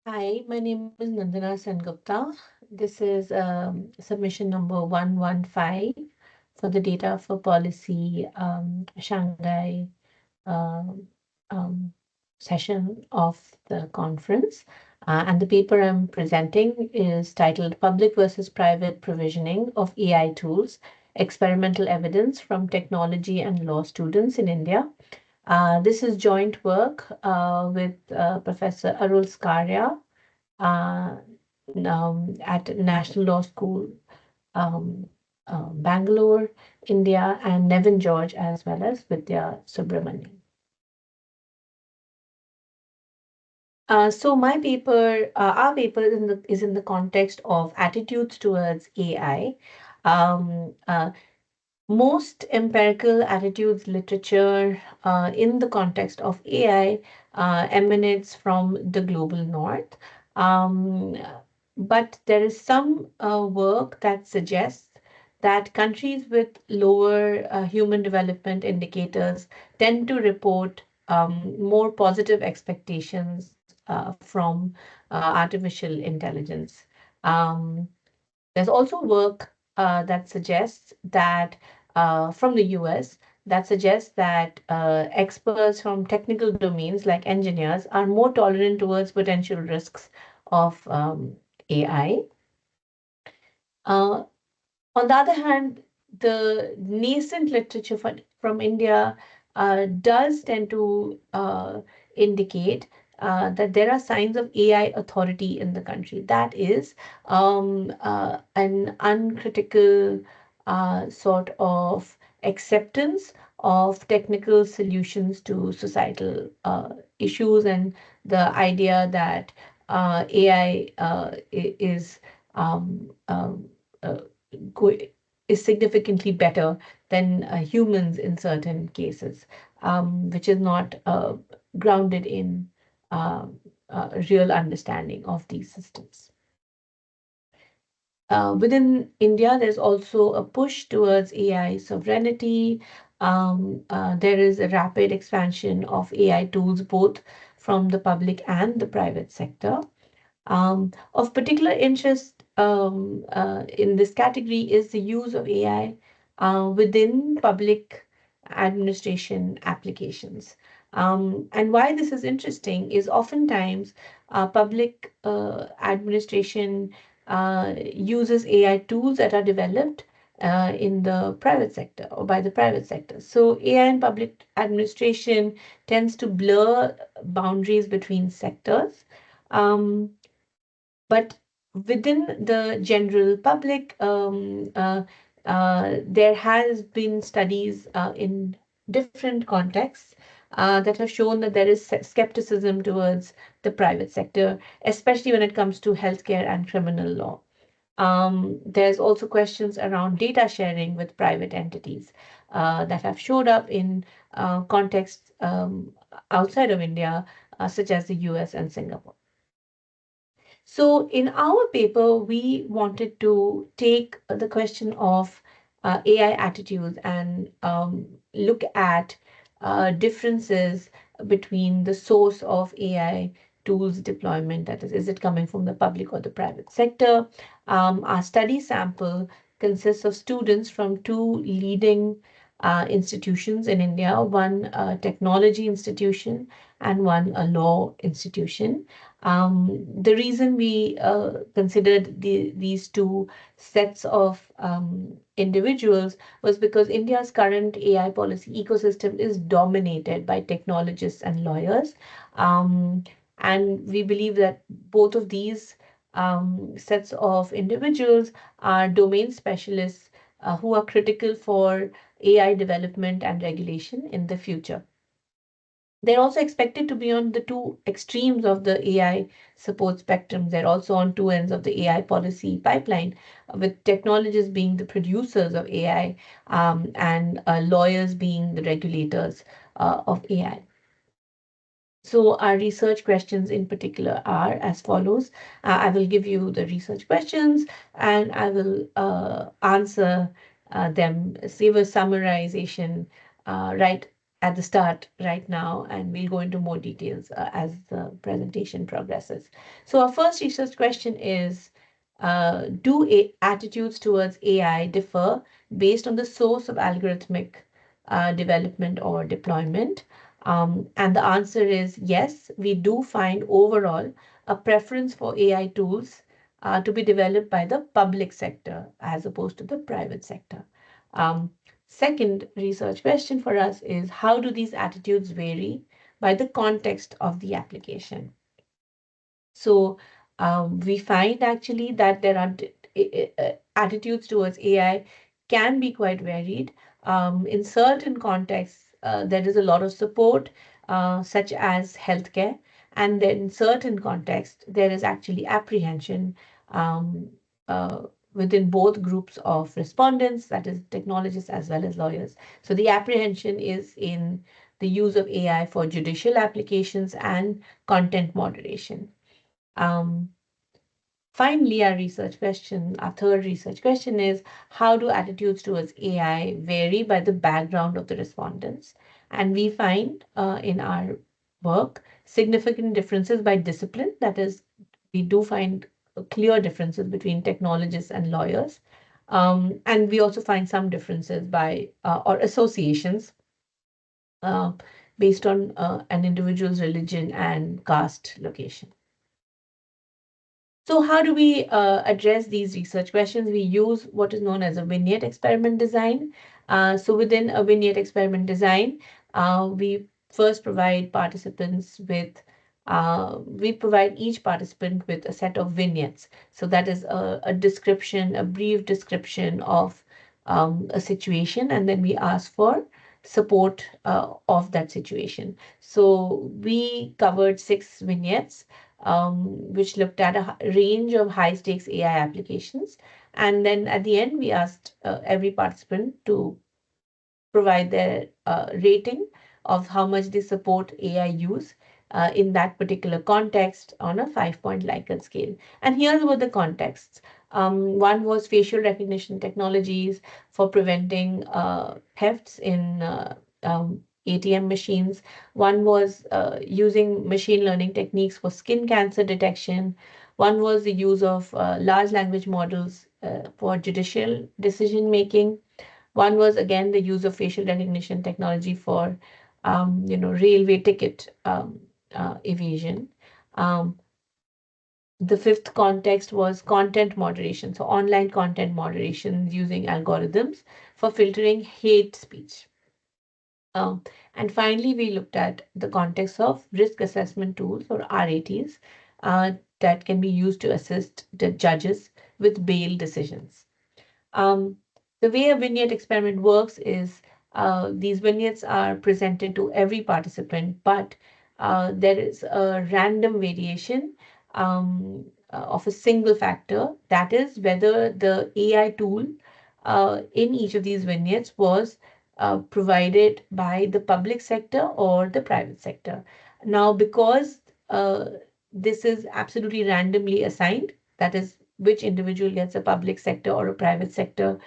Hi, my name is Nandana Sengupta. This is submission number 115 for the data for policy Shanghai um, um, session of the conference. And the paper I'm presenting is titled Public versus Private Provisioning of AI Tools, Experimental Evidence from Technology and Law Students in India. This is joint work with Professor Arul Skaria uh, at National Law School, um, Bangalore, India, and Nevin George, as well as Vidya Subramanian. So our paper is in the context of attitudes towards AI. Um, uh, Most empirical attitudes literature in the context of AI emanates from the global north. Um, but there is some work that suggests that countries with lower human development indicators tend to report more positive expectations from artificial intelligence. Um, there's also work that suggests that from the US that suggests that experts from technical domains like engineers are more tolerant towards potential risks of AI. Uh, on the other hand, the nascent literature from India does tend to indicate that there are signs of AI authority in the country. That is an uncritical sort of acceptance of technical solutions to societal issues, and the idea that AI is uh, go- is significantly better than humans in certain cases, which is not grounded in real understanding of these systems. Within India, there's also a push towards AI sovereignty. There is a rapid expansion of AI tools, both from the public and the private sector. Of particular interest in this category is the use of AI within public administration applications. And why this is interesting is oftentimes public administration uses AI tools that are developed in the private sector or by the private sector. So AI in public administration tends to blur boundaries between sectors. Um, but within the general public, there has been studies in different contexts that have shown that there is skepticism towards the private sector, especially when it comes to healthcare and criminal law. There's also questions around data sharing with private entities that have showed up in contexts outside of India, such as the US and Singapore. So in our paper, we wanted to take the question of AI attitudes and look at differences between the source of AI tools deployment, that is it coming from the public or the private sector? Our study sample consists of students from two leading institutions in India, one technology institution and one a law institution. The reason we considered these two sets of individuals was because India's current AI policy ecosystem is dominated by technologists and lawyers. Um, and we believe that both of these sets of individuals are domain specialists who are critical for AI development and regulation in the future. They're also expected to be on the two extremes of the AI support spectrum. They're also on two ends of the AI policy pipeline, with technologists being the producers of AI and lawyers being the regulators of AI. So our research questions in particular are as follows. I will give you the research questions and I will answer them, save a summarization right at the start right now, and we'll go into more details as the presentation progresses. So, our first research question is, do attitudes towards AI differ based on the source of algorithmic development or deployment? And the answer is yes, we do find overall a preference for AI tools to be developed by the public sector as opposed to the private sector. Um, Second research question for us is, how do these attitudes vary by the context of the application? So we find actually that there are attitudes towards AI can be quite varied. In certain contexts, there is a lot of support, such as healthcare, and then in certain contexts, there is actually apprehension um, uh, within both groups of respondents, that is, technologists as well as lawyers. So the apprehension is in the use of AI for judicial applications and content moderation. Um, Finally, our third research question is, how do attitudes towards AI vary by the background of the respondents? And we find in our work significant differences by discipline. That is, we do find clear differences between technologists and lawyers. And we also find some differences by or associations uh, based on an individual's religion and caste location. So how do we address these research questions? We use what is known as a vignette experiment design. So within a vignette experiment design, we first provide participants with, we provide each participant with a set of vignettes. So that is a description, a brief description of a situation, and then we ask for support of that situation. So we covered 6 vignettes which looked at a range of high stakes AI applications. And then at the end, we asked every participant to provide their rating of how much they support AI use in that particular context on a 5-point Likert scale. And here were the contexts. One was facial recognition technologies for preventing thefts in ATM machines. One was using machine learning techniques for skin cancer detection. One was the use of large language models for judicial decision making. One was again the use of facial recognition technology for, railway ticket evasion. Um, the fifth context was content moderation, so online content moderation using algorithms for filtering hate speech. Um, and finally, we looked at the context of risk assessment tools or RATs that can be used to assist the judges with bail decisions. Um, the way a vignette experiment works is these vignettes are presented to every participant, but there is a random variation of a single factor, that is whether the AI tool in each of these vignettes was provided by the public sector or the private sector. Now, because this is absolutely randomly assigned, that is, which individual gets a public sector or a private sector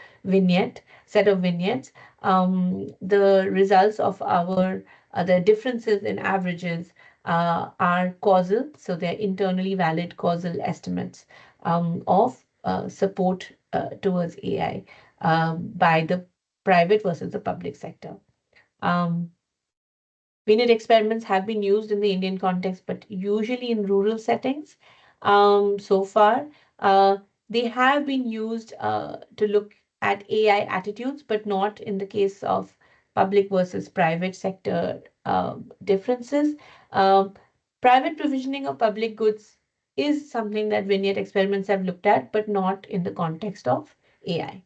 set of vignettes, the results of our the differences in averages are causal, so they're internally valid causal estimates of support towards AI by the private versus the public sector. Um, Vignette experiments have been used in the Indian context, but usually in rural settings. So far, they have been used to look at AI attitudes, but not in the case of public versus private sector differences. Um, Private provisioning of public goods is something that vignette experiments have looked at, but not in the context of AI.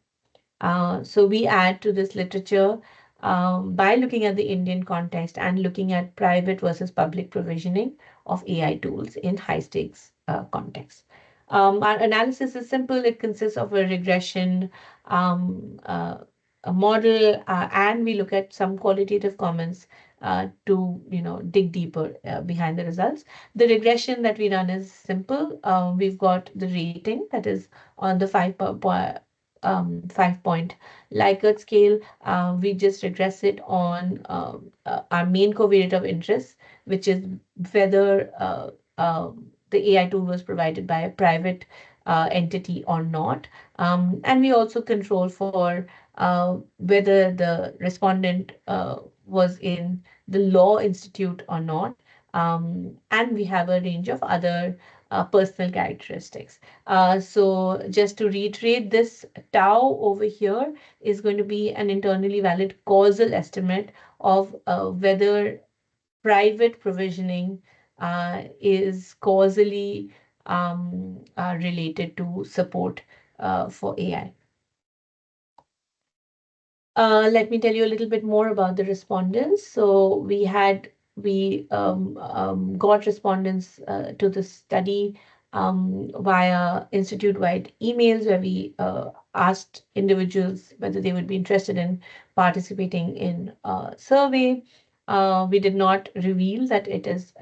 So we add to this literature by looking at the Indian context and looking at private versus public provisioning of AI tools in high stakes contexts. Our analysis is simple. It consists of a regression, a model, and we look at some qualitative comments to dig deeper behind the results. The regression that we run is simple. We've got the rating that is on the 5-point Likert scale. We just regress it on our main covariate of interest, which is whether the AI tool was provided by a private entity or not. And we also control for whether the respondent was in the law institute or not. And we have a range of other personal characteristics. So just to reiterate, this tau over here is going to be an internally valid causal estimate of whether private provisioning is causally related to support for AI. Let me tell you a little bit more about the respondents. So we got respondents to the study via institute-wide emails where we asked individuals whether they would be interested in participating in a survey. We did not reveal that it is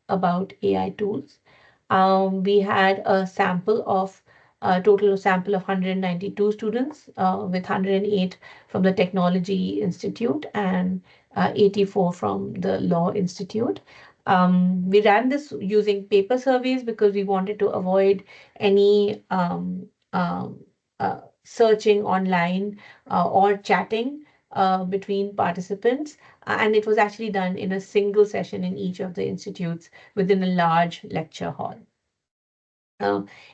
about AI tools. We had a total sample of 192 students with 108 from the Technology Institute and 84 from the Law Institute. We ran this using paper surveys because we wanted to avoid any searching online or chatting between participants. And it was actually done in a single session in each of the institutes within a large lecture hall.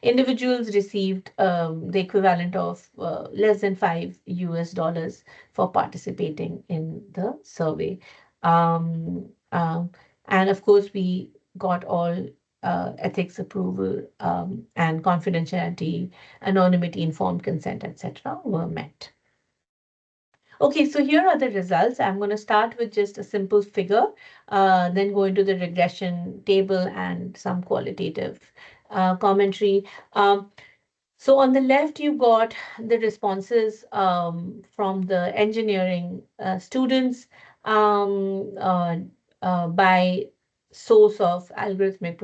Individuals received the equivalent of less than $5 for participating in the survey. Um, um, and of course, we got all ethics approval and confidentiality, anonymity, informed consent, etc. were met. Okay, so here are the results. I'm going to start with just a simple figure, then go into the regression table and some qualitative commentary. So on the left, you've got the responses from the engineering students by source of algorithmic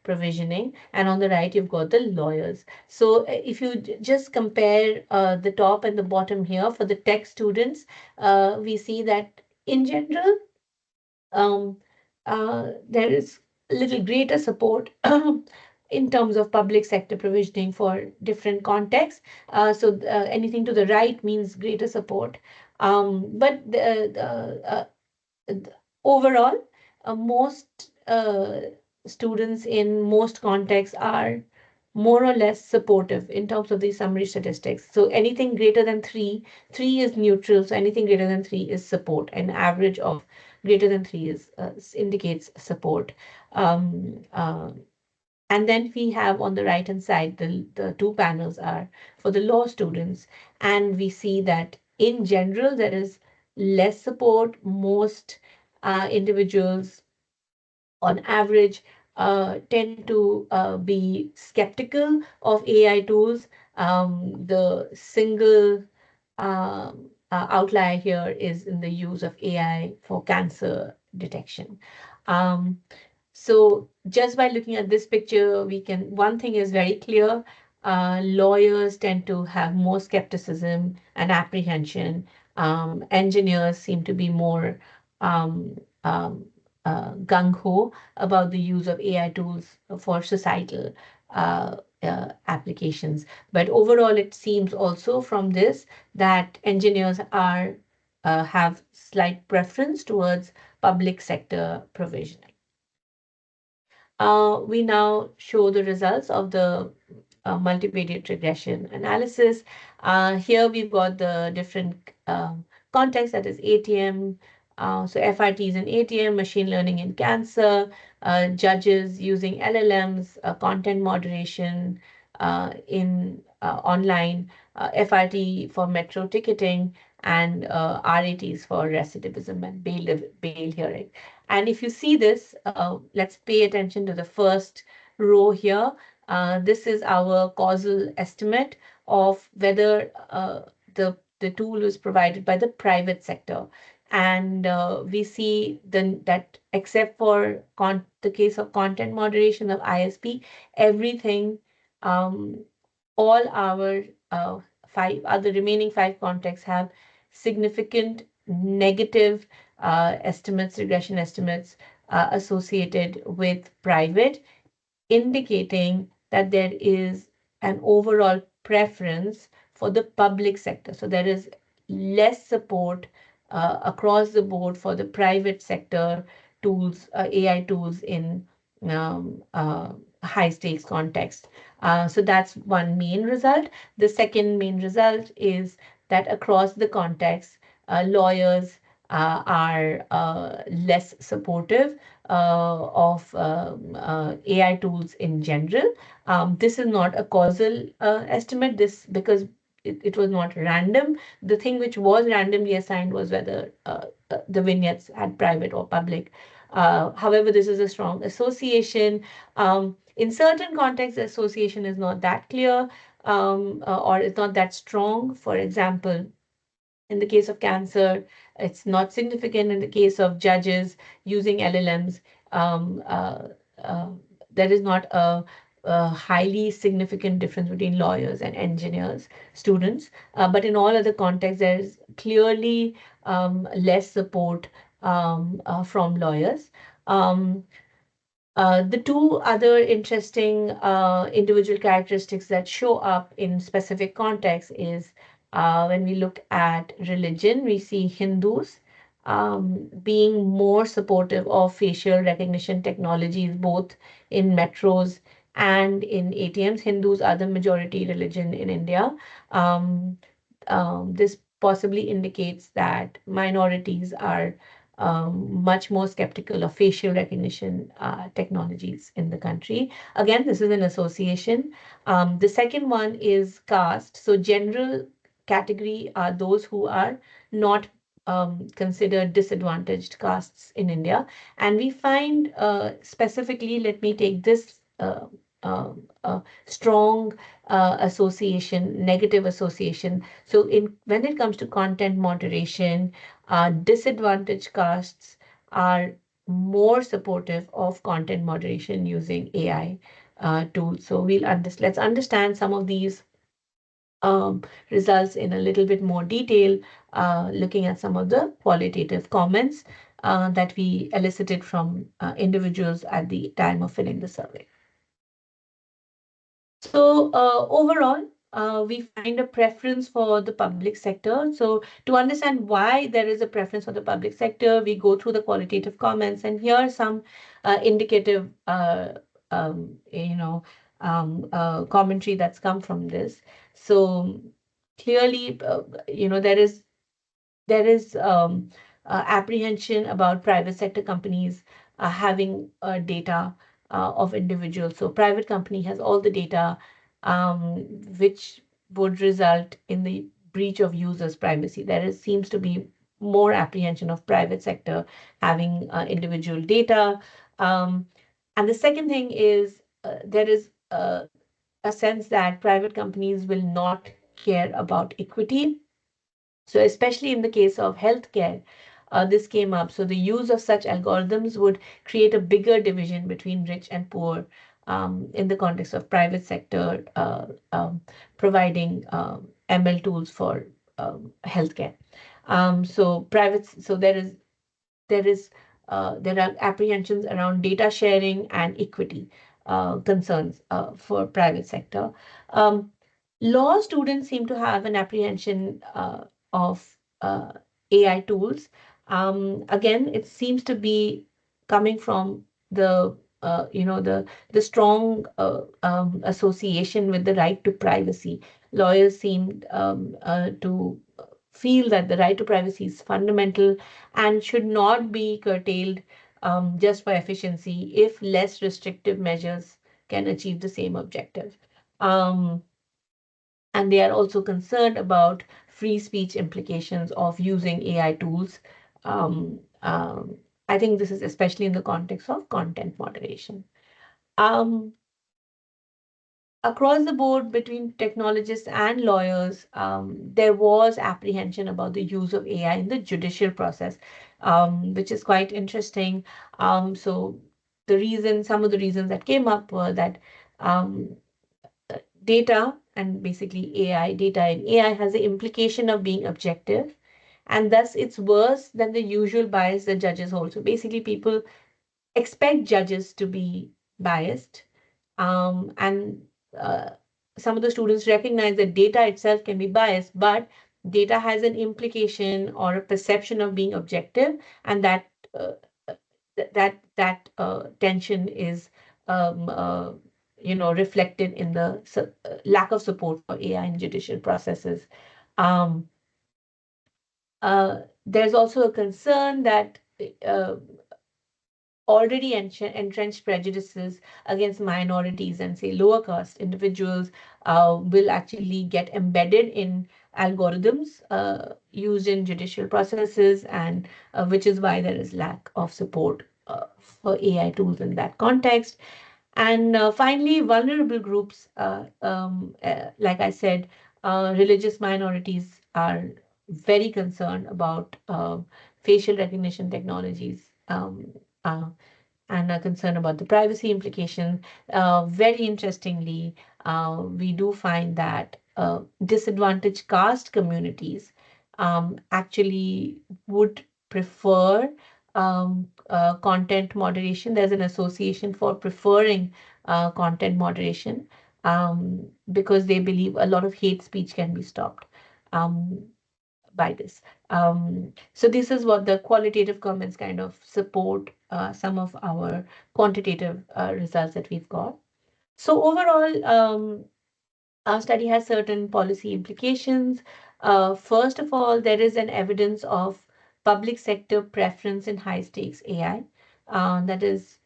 provisioning, and on the right, you've got the lawyers. So if you just compare the top and the bottom here for the tech students, we see that in general, um, there is a little greater support in terms of public sector provisioning for different contexts. So anything to the right means greater support. But overall, most students in most contexts are more or less supportive in terms of these summary statistics. So anything greater than three is neutral. So anything greater than three is support. An average of greater than three is indicates support. Um, uh, and then we have on the right hand side, the two panels are for the law students. And we see that in general, there is less support. Most individuals on average tend to be skeptical of AI tools. The single outlier here is in the use of AI for cancer detection. Um, so just by looking at this picture, one thing is very clear. Lawyers tend to have more skepticism and apprehension. Engineers seem to be more um, um, gung-ho about the use of AI tools for societal applications. But overall, it seems also from this that engineers have slight preference towards public sector provisioning. We now show the results of the multivariate regression analysis. Here we've got the different contexts, that is ATM, so FRTs in ATM, machine learning in cancer, judges using LLMs, content moderation in online, FRT for metro ticketing, and RATs for recidivism and bail hearing. And if you see this, let's pay attention to the first row here. This is our causal estimate of whether the tool is provided by the private sector. And we see that except for the case of content moderation of ISP, everything, um, all our five other remaining five contexts have significant negative estimates, regression estimates associated with private, indicating that there is an overall preference for the public sector. So there is less support across the board for the private sector tools, AI tools in high stakes context. So that's one main result. The second main result is that across the context, lawyers are less supportive of AI tools in general. This is not a causal estimate. This because it was not random. The thing which was randomly assigned was whether the vignettes had private or public. However, this is a strong association. In certain contexts, the association is not that clear or it's not that strong. For example, in the case of cancer, it's not significant. In the case of judges using LLMs, um, uh, uh, there is not a highly significant difference between lawyers and engineers, students. But in all other contexts, there is clearly less support from lawyers. Um, the two other interesting individual characteristics that show up in specific contexts is when we look at religion, we see Hindus being more supportive of facial recognition technologies, both in metros and in ATMs. Hindus are the majority religion in India. Um, this possibly indicates that minorities are much more skeptical of facial recognition technologies in the country. Again, this is an association. The second one is caste. So, general category are those who are not considered disadvantaged castes in India. And we find specifically, let me take this strong association, negative association. So, in when it comes to content moderation, disadvantaged castes are more supportive of content moderation using AI tools. So let's understand some of these um, results in a little bit more detail, looking at some of the qualitative comments that we elicited from individuals at the time of filling the survey. So overall, we find a preference for the public sector. So to understand why there is a preference for the public sector, we go through the qualitative comments, and here are some indicative, you know, commentary that's come from this. So clearly, there is apprehension about private sector companies having data of individuals. So private company has all the data, which would result in the breach of users' privacy. Seems to be more apprehension of private sector having individual data. Um, and the second thing is there is a sense that private companies will not care about equity, so especially in the case of healthcare, this came up. So the use of such algorithms would create a bigger division between rich and poor in the context of private sector providing ML tools for healthcare. So there are apprehensions around data sharing and equity concerns for private sector. Um, Law students seem to have an apprehension of AI tools. Again, it seems to be coming from the strong association with the right to privacy. Lawyers seem to feel that the right to privacy is fundamental and should not be curtailed just for efficiency if less restrictive measures can achieve the same objective. Um, and they are also concerned about free speech implications of using AI tools. Um, um, I think this is especially in the context of content moderation. Um, Across the board between technologists and lawyers, there was apprehension about the use of AI in the judicial process, which is quite interesting. So some of the reasons that came up were that um, data and basically AI, data in AI has the implication of being objective, and thus it's worse than the usual bias that judges hold. So basically, people expect judges to be biased, and uh, some of the students recognize that data itself can be biased, but data has an implication or a perception of being objective, and uh, that tension is um, uh, reflected in the lack of support for AI in judicial processes. Um, there's also a concern that uh, already entrenched prejudices against minorities and say lower caste individuals will actually get embedded in algorithms used in judicial processes, and which is why there is lack of support for AI tools in that context. And finally, vulnerable groups, like I said, religious minorities are very concerned about facial recognition technologies. Uh, and are concerned about the privacy implications. Very interestingly, we do find that disadvantaged caste communities actually would prefer content moderation. There's an association for preferring content moderation because they believe a lot of hate speech can be stopped. Um, by this. So this is what the qualitative comments kind of support some of our quantitative results that we've got. So overall, our study has certain policy implications. First of all, there is an evidence of public sector preference in high stakes AI. That is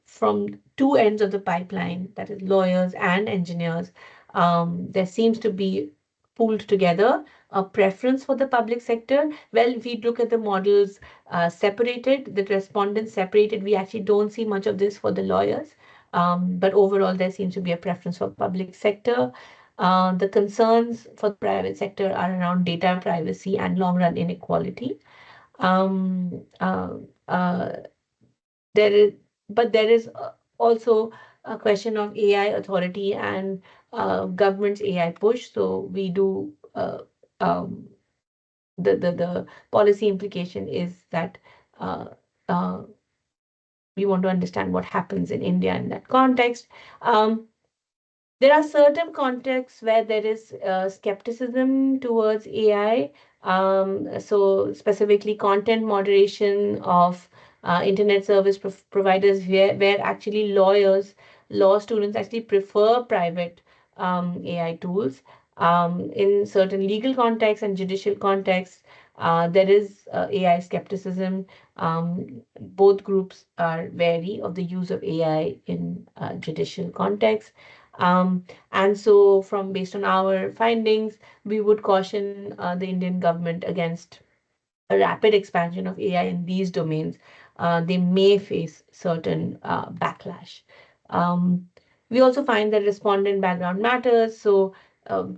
from two ends of the pipeline, that is lawyers and engineers. There seems to be pooled together a preference for the public sector. Well, if we look at the models separated, the respondents separated, we actually don't see much of this for the lawyers. But overall, there seems to be a preference for public sector. The concerns for the private sector are around data privacy and long-run inequality. Um, uh, uh, there is, but there is also a question of AI authority and government's AI push. So we do um, the policy implication is that uh, uh, we want to understand what happens in India in that context. Um, There are certain contexts where there is skepticism towards AI. So specifically content moderation of internet service providers, where actually law students actually prefer private AI tools. In certain legal contexts and judicial contexts, there is AI skepticism. Both groups are wary of the use of AI in judicial contexts. And so, from based on our findings, we would caution the Indian government against a rapid expansion of AI in these domains. They may face certain backlash. Um, we also find that respondent background matters. So,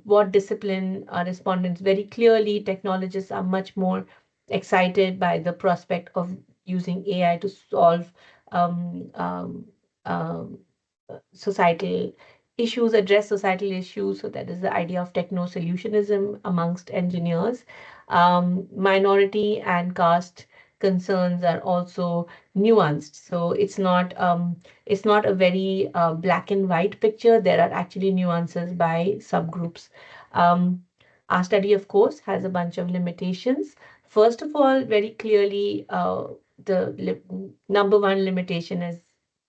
what discipline are respondents? Very clearly, technologists are much more excited by the prospect of using AI to solve um, um, um, societal issues, address societal issues. So that is the idea of techno solutionism amongst engineers. Minority and caste concerns are also nuanced. So it's not a very black and white picture. There are actually nuances by subgroups. Um, our study, of course, has a bunch of limitations. First of all, very clearly, the number one limitation is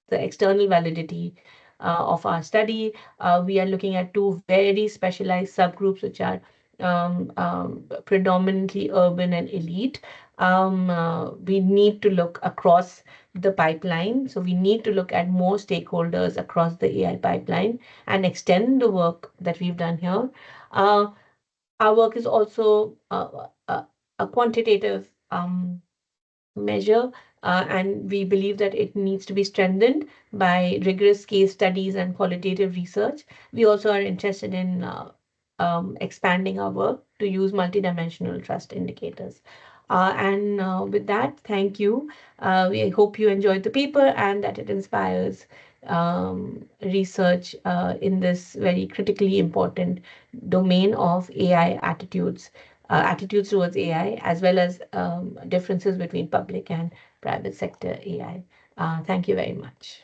the external validity of our study. We are looking at two very specialized subgroups, which are predominantly urban and elite. We need to look across the pipeline. So we need to look at more stakeholders across the AI pipeline and extend the work that we've done here. Uh, our work is also a quantitative measure, and we believe that it needs to be strengthened by rigorous case studies and qualitative research. We also are interested in expanding our work to use multidimensional trust indicators. And with that, thank you. We hope you enjoyed the paper and that it inspires research in this very critically important domain of AI attitudes, attitudes towards AI, as well as differences between public and private sector AI. Thank you very much.